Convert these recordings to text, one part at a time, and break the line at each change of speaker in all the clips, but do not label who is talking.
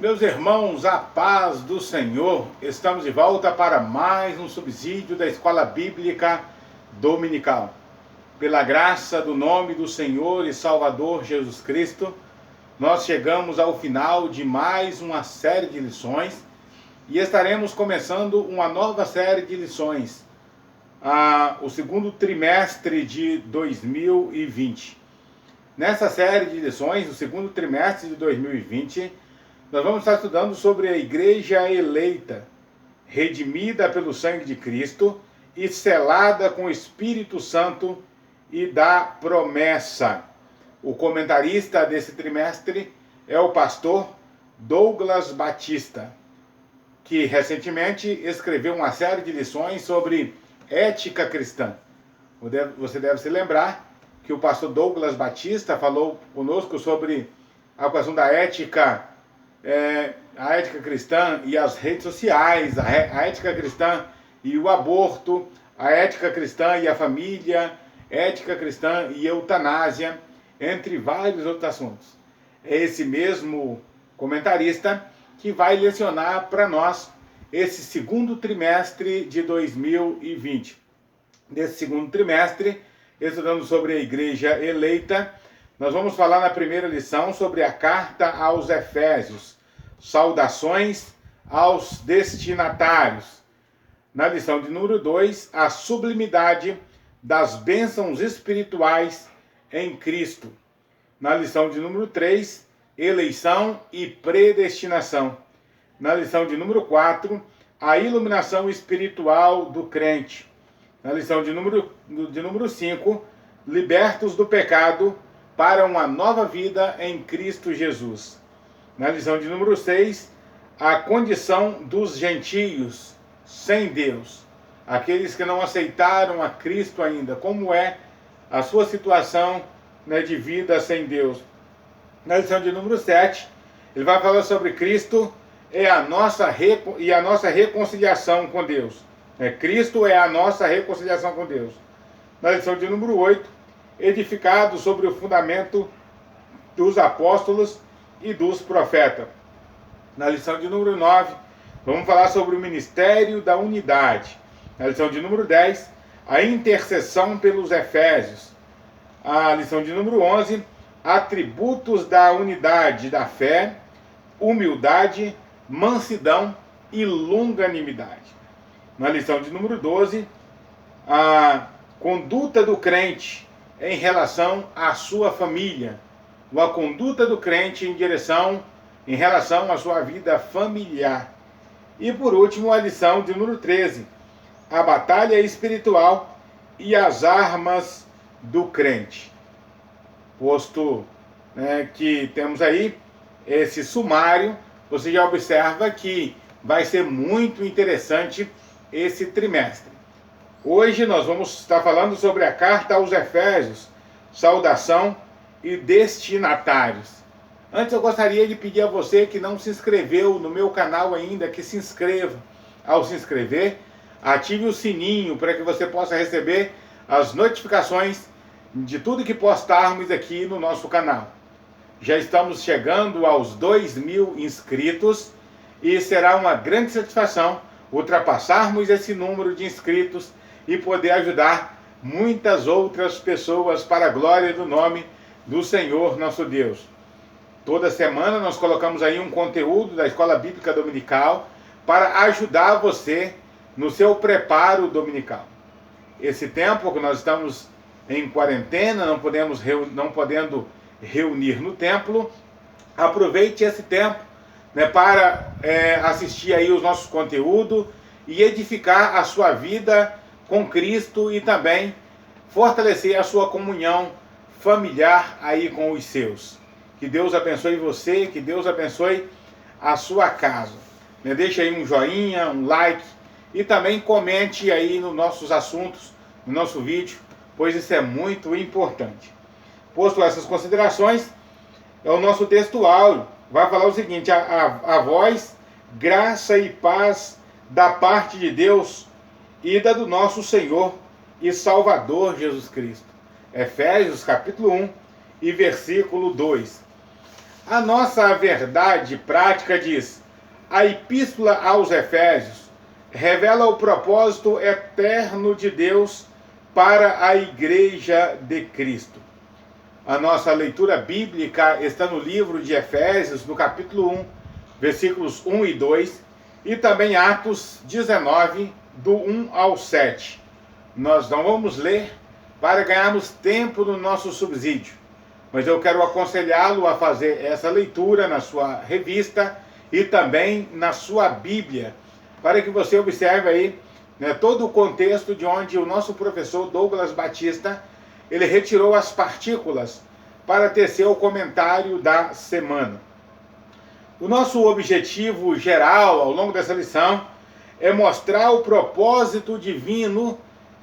Meus irmãos, a paz do Senhor, estamos de volta para mais um subsídio da Escola Bíblica Dominical. Pela graça do nome do Senhor e Salvador Jesus Cristo, nós chegamos ao final de mais uma série de lições e estaremos começando uma nova série de lições, o segundo trimestre de 2020. Nessa série de lições, o segundo trimestre de 2020, nós vamos estar estudando sobre a igreja eleita, redimida pelo sangue de Cristo e selada com o Espírito Santo e da promessa. O comentarista desse trimestre é o pastor Douglas Batista, que recentemente escreveu uma série de lições sobre ética cristã. Você deve se lembrar que o pastor Douglas Batista falou conosco sobre a questão da ética a ética cristã e as redes sociais, a ética cristã e o aborto, a ética cristã e a família, ética cristã e eutanásia, entre vários outros assuntos. É esse mesmo comentarista que vai lecionar para nós esse segundo trimestre de 2020. Nesse segundo trimestre, estudando sobre a igreja eleita, nós vamos falar na primeira lição sobre a carta aos Efésios, saudações aos destinatários. Na lição de número 2, a sublimidade das bênçãos espirituais em Cristo. Na lição de número 3, eleição e predestinação. Na lição de número 4, a iluminação espiritual do crente. Na lição de número 5, libertos do pecado para uma nova vida em Cristo Jesus. Na lição de número 6, a condição dos gentios sem Deus. Aqueles que não aceitaram a Cristo ainda. Como é a sua situação, de vida sem Deus. Na lição de número 7, ele vai falar sobre Cristo e a nossa reconciliação com Deus. Cristo é a nossa reconciliação com Deus. Na lição de número 8, edificado sobre o fundamento dos apóstolos e dos profetas. Na lição de número 9, vamos falar sobre o ministério da unidade. Na lição de número 10, a intercessão pelos Efésios. A lição de número 11, atributos da unidade da fé, humildade, mansidão e longanimidade. Na lição de número 12, a conduta do crente em relação à sua família, a conduta do crente em relação à sua vida familiar. E por último, a lição de número 13, a batalha espiritual e as armas do crente. Posto que temos aí esse sumário, você já observa que vai ser muito interessante esse trimestre. Hoje nós vamos estar falando sobre a carta aos Efésios, saudação e destinatários. Antes eu gostaria de pedir a você que não se inscreveu no meu canal ainda, que se inscreva. Ao se inscrever, ative o sininho para que você possa receber as notificações de tudo que postarmos aqui no nosso canal. Já estamos chegando aos 2.000 inscritos e será uma grande satisfação ultrapassarmos esse número de inscritos e poder ajudar muitas outras pessoas para a glória do nome do Senhor nosso Deus. Toda semana nós colocamos aí um conteúdo da Escola Bíblica Dominical para ajudar você no seu preparo dominical. Esse tempo que nós estamos em quarentena, não podendo reunir no templo, aproveite esse tempo para assistir aí os nossos conteúdos e edificar a sua vida com Cristo e também fortalecer a sua comunhão familiar aí com os seus. Que Deus abençoe você, que Deus abençoe a sua casa. Deixa aí um joinha, um like e também comente aí nos nossos assuntos, no nosso vídeo, pois isso é muito importante. Posto essas considerações, o nosso texto áureo vai falar o seguinte: a vós, graça e paz da parte de Deus e da do nosso Senhor e Salvador Jesus Cristo. Efésios capítulo 1 e versículo 2. A nossa verdade prática diz: a Epístola aos Efésios revela o propósito eterno de Deus para a Igreja de Cristo. A nossa leitura bíblica está no livro de Efésios, no capítulo 1, versículos 1 e 2, e também Atos 19, do 1 ao 7. Nós não vamos ler para ganharmos tempo no nosso subsídio, mas eu quero aconselhá-lo a fazer essa leitura na sua revista e também na sua Bíblia, para que você observe aí, né, todo o contexto de onde o nosso professor Douglas Batista, ele retirou as partículas para tecer o comentário da semana. O nosso objetivo geral ao longo dessa lição é mostrar o propósito divino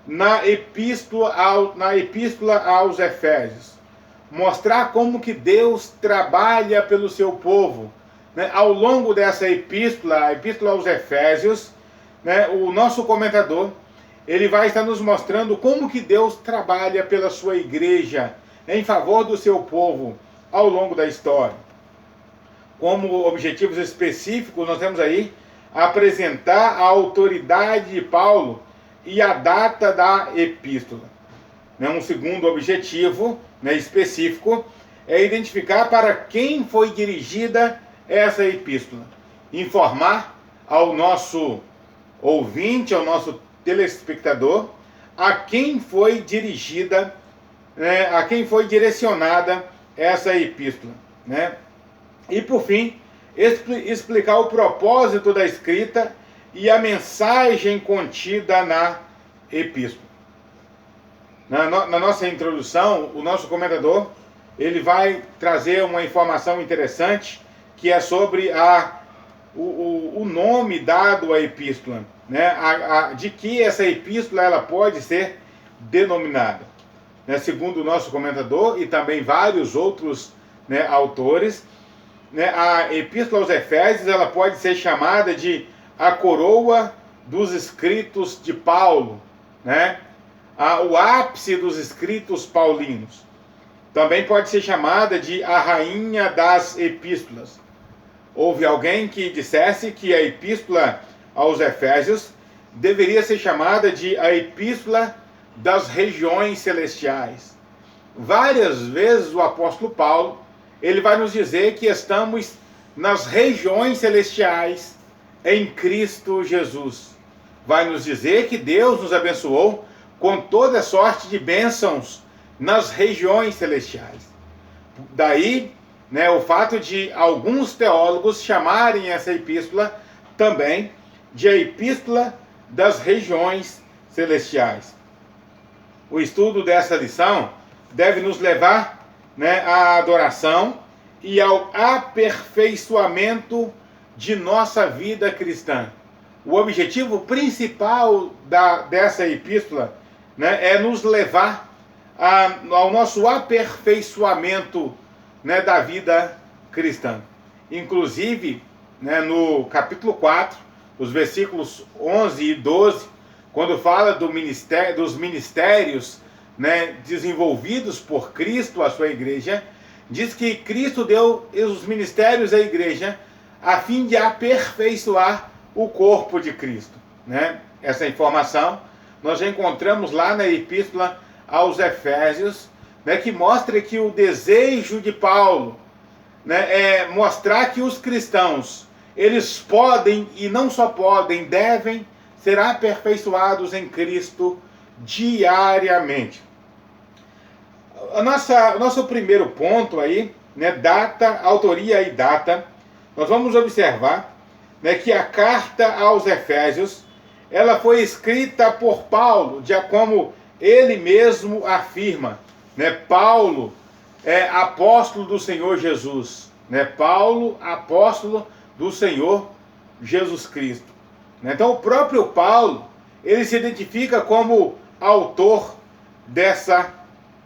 na epístola aos Efésios. Mostrar como que Deus trabalha pelo seu povo, né? Ao longo dessa epístola, a epístola aos Efésios, né, o nosso comentador, ele vai estar nos mostrando como que Deus trabalha pela sua igreja, em favor do seu povo, ao longo da história. Como objetivos específicos, nós temos aí apresentar a autoridade de Paulo e a data da epístola. Um segundo objetivo, né, específico é identificar para quem foi dirigida essa epístola. Informar ao nosso ouvinte, ao nosso telespectador, a quem foi dirigida, né, a quem foi direcionada essa epístola, né? E por fim, explicar o propósito da escrita e a mensagem contida na epístola. Na nossa introdução, o nosso comentador, ele vai trazer uma informação interessante, que é sobre o nome dado à epístola, né? De que essa epístola ela pode ser denominada. Né? Segundo o nosso comentador e também vários outros, né, autores, né, a epístola aos Efésios ela pode ser chamada de a coroa dos escritos de Paulo, né? O ápice dos escritos paulinos. Também pode ser chamada de a rainha das epístolas. Houve alguém que dissesse que a epístola aos Efésios deveria ser chamada de a epístola das regiões celestiais. Várias vezes o apóstolo Paulo, ele vai nos dizer que estamos nas regiões celestiais em Cristo Jesus. Vai nos dizer que Deus nos abençoou com toda sorte de bênçãos nas regiões celestiais. Daí, né, o fato de alguns teólogos chamarem essa epístola também de a epístola das regiões celestiais. O estudo dessa lição deve nos levar, né, à adoração e ao aperfeiçoamento de nossa vida cristã. O objetivo principal dessa epístola, né, é nos levar ao nosso aperfeiçoamento, né, da vida cristã. Inclusive, né, no capítulo 4, os versículos 11 e 12, quando fala dos ministérios, né, desenvolvidos por Cristo à sua igreja, diz que Cristo deu os ministérios à igreja a fim de aperfeiçoar o corpo de Cristo, né? Essa informação nós já encontramos lá na epístola aos Efésios, né, que mostra que o desejo de Paulo, né, é mostrar que os cristãos, eles podem, e não só podem, devem ser aperfeiçoados em Cristo diariamente. O nosso primeiro ponto aí, né, data, autoria e data, nós vamos observar, né, que a carta aos Efésios, ela foi escrita por Paulo, já como ele mesmo afirma, né? Paulo é apóstolo do Senhor Jesus, né? Paulo, apóstolo do Senhor Jesus Cristo. Então o próprio Paulo, ele se identifica como autor dessa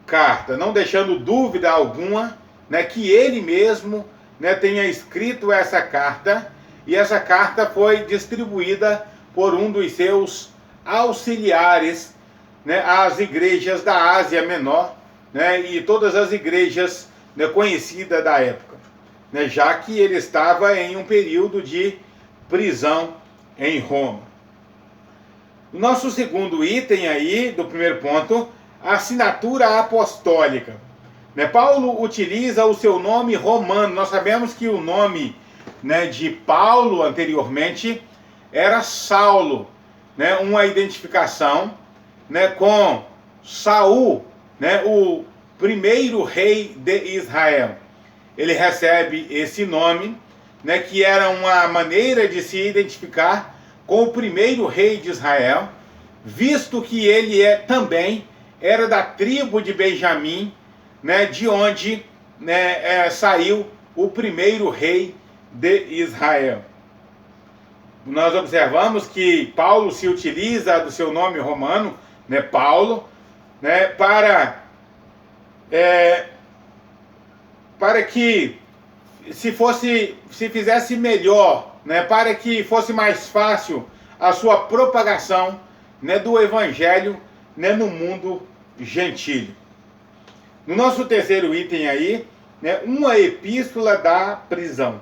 carta, não deixando dúvida alguma, né, que ele mesmo, né, tenha escrito essa carta, e essa carta foi distribuída por um dos seus auxiliares, né, às igrejas da Ásia Menor, né, e todas as igrejas, né, conhecidas da época. né, já que ele estava em um período de prisão em Roma. O nosso segundo item aí, do primeiro ponto, a assinatura apostólica. Né, Paulo utiliza o seu nome romano. Nós sabemos que o nome, né, de Paulo anteriormente era Saulo, né, uma identificação, né, com Saul, né, o primeiro rei de Israel. Ele recebe esse nome, né, que era uma maneira de se identificar com o primeiro rei de Israel, visto que ele também era da tribo de Benjamim, né, de onde, né, saiu o primeiro rei de Israel. Nós observamos que Paulo se utiliza do seu nome romano, né, Paulo, né, para que se fizesse melhor, né, para que fosse mais fácil a sua propagação, né, do evangelho, né, no mundo gentílio. No nosso terceiro item aí, né, uma epístola da prisão.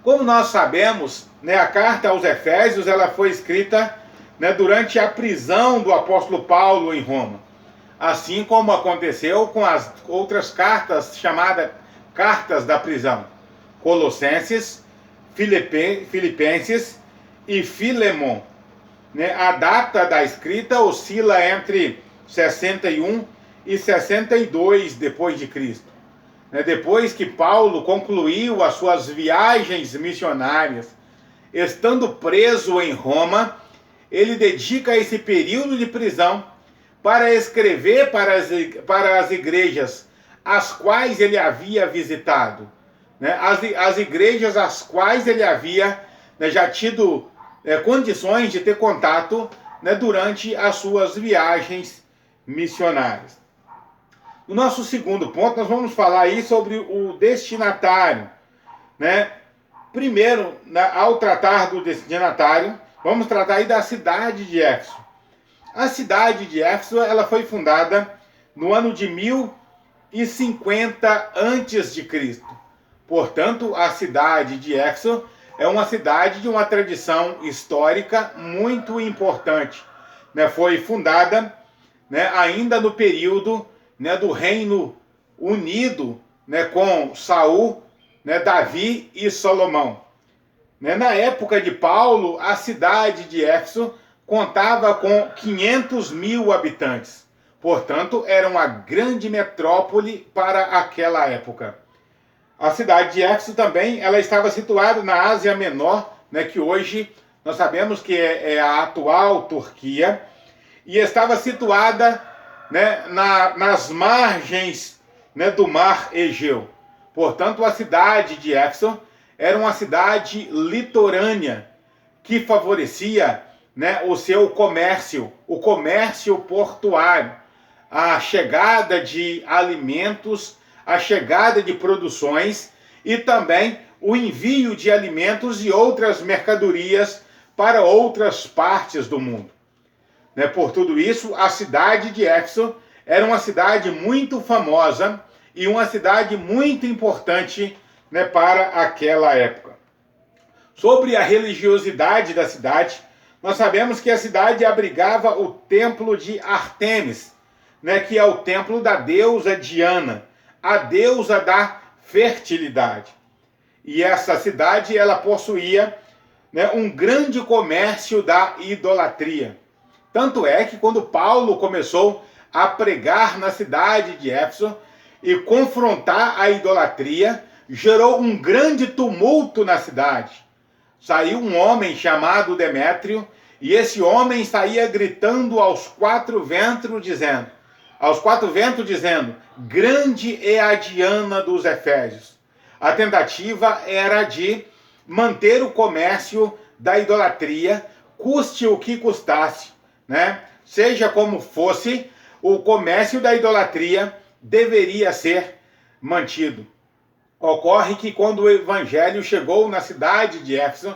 Como nós sabemos, né, a carta aos Efésios ela foi escrita, né, durante a prisão do apóstolo Paulo em Roma. Assim como aconteceu com as outras cartas chamadas cartas da prisão. Colossenses, Filipenses e Filemon. Né, a data da escrita oscila entre 61 e 62 depois de Cristo. Né, depois que Paulo concluiu as suas viagens missionárias, estando preso em Roma, ele dedica esse período de prisão para escrever para as igrejas as quais ele havia visitado, né, as igrejas às quais ele havia, né, já tido condições de ter contato, né, durante as suas viagens missionárias. No nosso segundo ponto, nós vamos falar aí sobre o destinatário. Né? Primeiro, ao tratar do destinatário, vamos tratar aí da cidade de Éfeso. A cidade de Éfeso ela foi fundada no ano de 1050 a.C. Portanto, a cidade de Éfeso é uma cidade de uma tradição histórica muito importante. Né? Foi fundada, né, ainda no período, né, do Reino Unido, né, com Saul, né, Davi e Salomão. Né? Na época de Paulo, a cidade de Éfeso contava com 500 mil habitantes. Portanto, era uma grande metrópole para aquela época. A cidade de Éfeso também ela estava situada na Ásia Menor, né, que hoje nós sabemos que é a atual Turquia, e estava situada, né, nas margens, né, do mar Egeu. Portanto, a cidade de Éfeso era uma cidade litorânea que favorecia, né, o seu comércio, o comércio portuário, a chegada de alimentos, a chegada de produções e também o envio de alimentos e outras mercadorias para outras partes do mundo. Né, por tudo isso, a cidade de Éfeso era uma cidade muito famosa e uma cidade muito importante, né, para aquela época. Sobre a religiosidade da cidade, nós sabemos que a cidade abrigava o templo de Ártemis, né, que é o templo da deusa Diana, a deusa da fertilidade. E essa cidade ela possuía, né, um grande comércio da idolatria. Tanto é que quando Paulo começou a pregar na cidade de Éfeso e confrontar a idolatria, gerou um grande tumulto na cidade. Saiu um homem chamado Demétrio, e esse homem saía gritando aos quatro ventos, dizendo, grande é a Diana dos Efésios. A tentativa era de manter o comércio da idolatria, custe o que custasse, né? Seja como fosse, o comércio da idolatria deveria ser mantido. Ocorre que quando o evangelho chegou na cidade de Éfeso,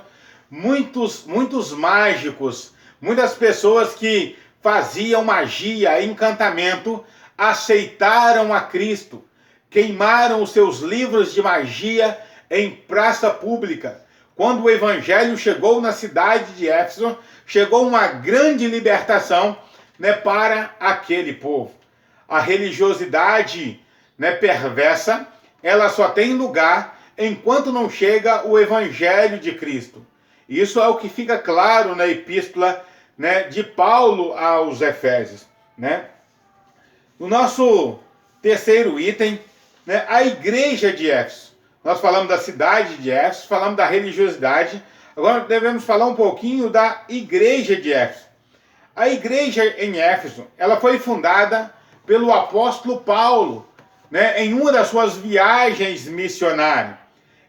muitos mágicos, muitas pessoas que faziam magia, encantamento, aceitaram a Cristo, queimaram os seus livros de magia em praça pública. Quando o evangelho chegou na cidade de Éfeso, chegou uma grande libertação, né, para aquele povo. A religiosidade, né, perversa, ela só tem lugar enquanto não chega o evangelho de Cristo. Isso é o que fica claro na epístola, né, de Paulo aos Efésios, né? No nosso terceiro item, né, a igreja de Éfeso. Nós falamos da cidade de Éfeso, falamos da religiosidade, agora devemos falar um pouquinho da igreja de Éfeso. A igreja em Éfeso, ela foi fundada pelo apóstolo Paulo, né, em uma das suas viagens missionárias.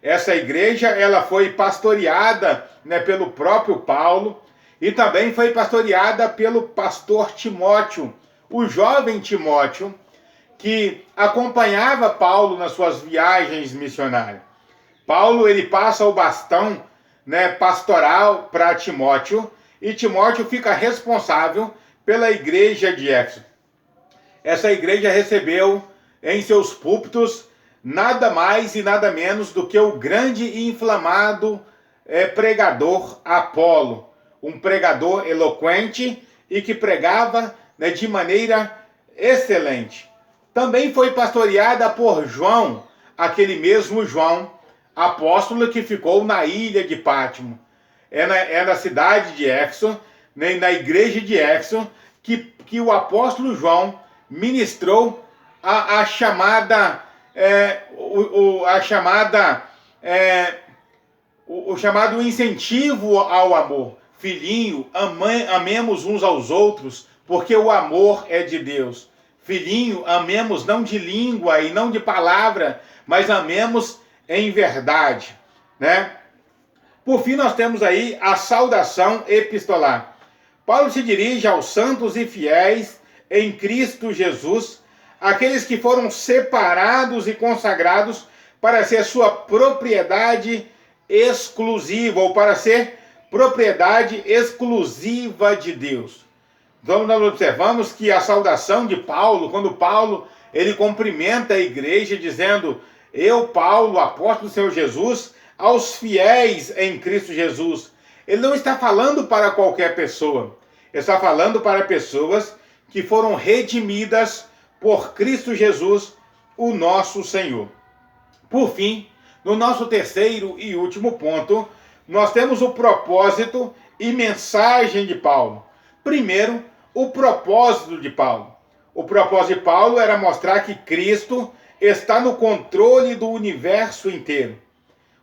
Essa igreja, ela foi pastoreada, né, pelo próprio Paulo e também foi pastoreada pelo pastor Timóteo, o jovem Timóteo, que acompanhava Paulo nas suas viagens missionárias. Paulo, ele passa o bastão, né, pastoral para Timóteo, e Timóteo fica responsável pela igreja de Éfeso. Essa igreja recebeu em seus púlpitos nada mais e nada menos do que o grande e inflamado pregador Apolo, um pregador eloquente e que pregava, né, de maneira excelente. Também foi pastoreada por João, aquele mesmo João, apóstolo que ficou na ilha de Pátimo. É na cidade de Éfeso, né, na igreja de Éfeso, que o apóstolo João ministrou a chamada, o chamado incentivo ao amor. Filhinho, amemos uns aos outros, porque o amor é de Deus. Filhinho, amemos não de língua e não de palavra, mas amemos em verdade, né? Por fim, nós temos aí a saudação epistolar. Paulo se dirige aos santos e fiéis em Cristo Jesus, aqueles que foram separados e consagrados para ser sua propriedade exclusiva, ou para ser propriedade exclusiva de Deus. Então nós observamos que a saudação de Paulo, quando Paulo ele cumprimenta a igreja dizendo: eu, Paulo, apóstolo do Senhor Jesus, aos fiéis em Cristo Jesus. Ele não está falando para qualquer pessoa. Ele está falando para pessoas que foram redimidas por Cristo Jesus, o nosso Senhor. Por fim, no nosso terceiro e último ponto, nós temos o propósito e mensagem de Paulo. Primeiro, o propósito de Paulo. O propósito de Paulo era mostrar que Cristo está no controle do universo inteiro.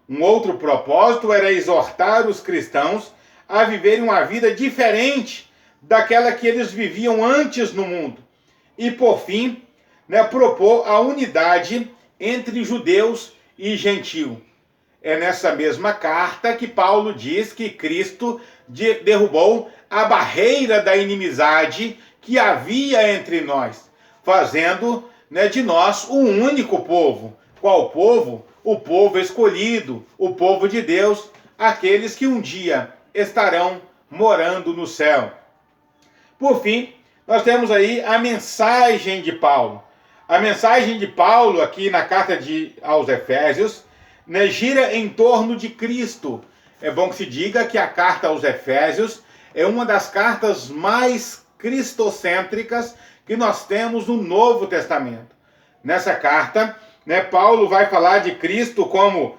Um outro propósito era exortar os cristãos a viverem uma vida diferente daquela que eles viviam antes no mundo. E, por fim, né, propor a unidade entre judeus e gentio. É nessa mesma carta que Paulo diz que Cristo derrubou a barreira da inimizade que havia entre nós, fazendo, né, de nós um único povo. Qual povo? O povo escolhido, o povo de Deus, aqueles que um dia estarão morando no céu. Por fim, nós temos aí a mensagem de Paulo. A mensagem de Paulo aqui na carta aos Efésios, né, gira em torno de Cristo. É bom que se diga que a carta aos Efésios é uma das cartas mais cristocêntricas que nós temos no Novo Testamento. Nessa carta, né, Paulo vai falar de Cristo como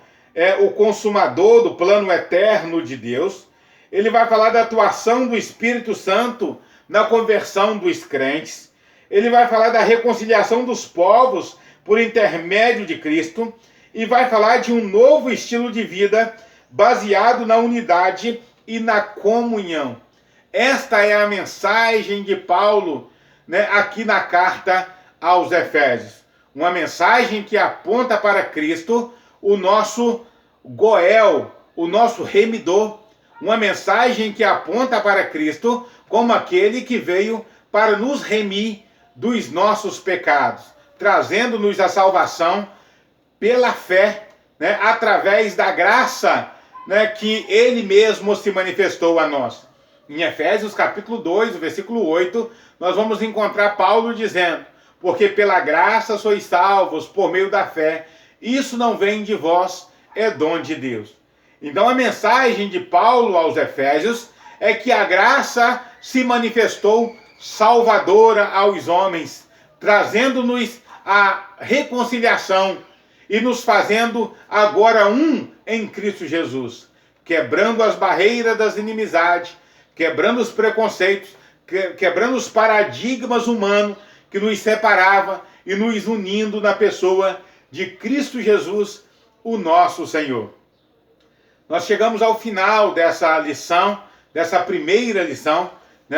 o consumador do plano eterno de Deus. Ele vai falar da atuação do Espírito Santo na conversão dos crentes. Ele vai falar da reconciliação dos povos por intermédio de Cristo. E vai falar de um novo estilo de vida baseado na unidade e na comunhão. Esta é a mensagem de Paulo, né, aqui na carta aos Efésios. Uma mensagem que aponta para Cristo, o nosso Goel, o nosso remidor. Uma mensagem que aponta para Cristo como aquele que veio para nos remir dos nossos pecados, trazendo-nos a salvação pela fé, né, através da graça, né, que ele mesmo se manifestou a nós. Em Efésios capítulo 2, versículo 8, nós vamos encontrar Paulo dizendo: porque pela graça sois salvos por meio da fé. Isso não vem de vós, é dom de Deus. Então a mensagem de Paulo aos Efésios é que a graça se manifestou salvadora aos homens, trazendo-nos a reconciliação e nos fazendo agora um em Cristo Jesus, quebrando as barreiras das inimizades, quebrando os preconceitos, quebrando os paradigmas humanos que nos separava e nos unindo na pessoa de Cristo Jesus, o nosso Senhor. Nós chegamos ao final dessa lição, dessa primeira lição,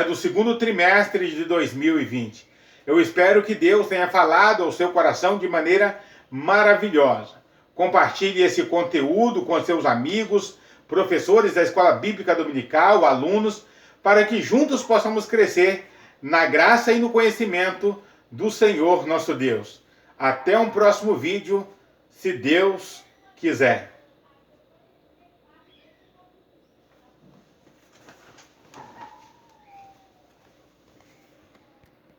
do segundo trimestre de 2020. Eu espero que Deus tenha falado ao seu coração de maneira maravilhosa. Compartilhe esse conteúdo com seus amigos, professores da Escola Bíblica Dominical, alunos, para que juntos possamos crescer na graça e no conhecimento do Senhor nosso Deus. Até um próximo vídeo, se Deus quiser.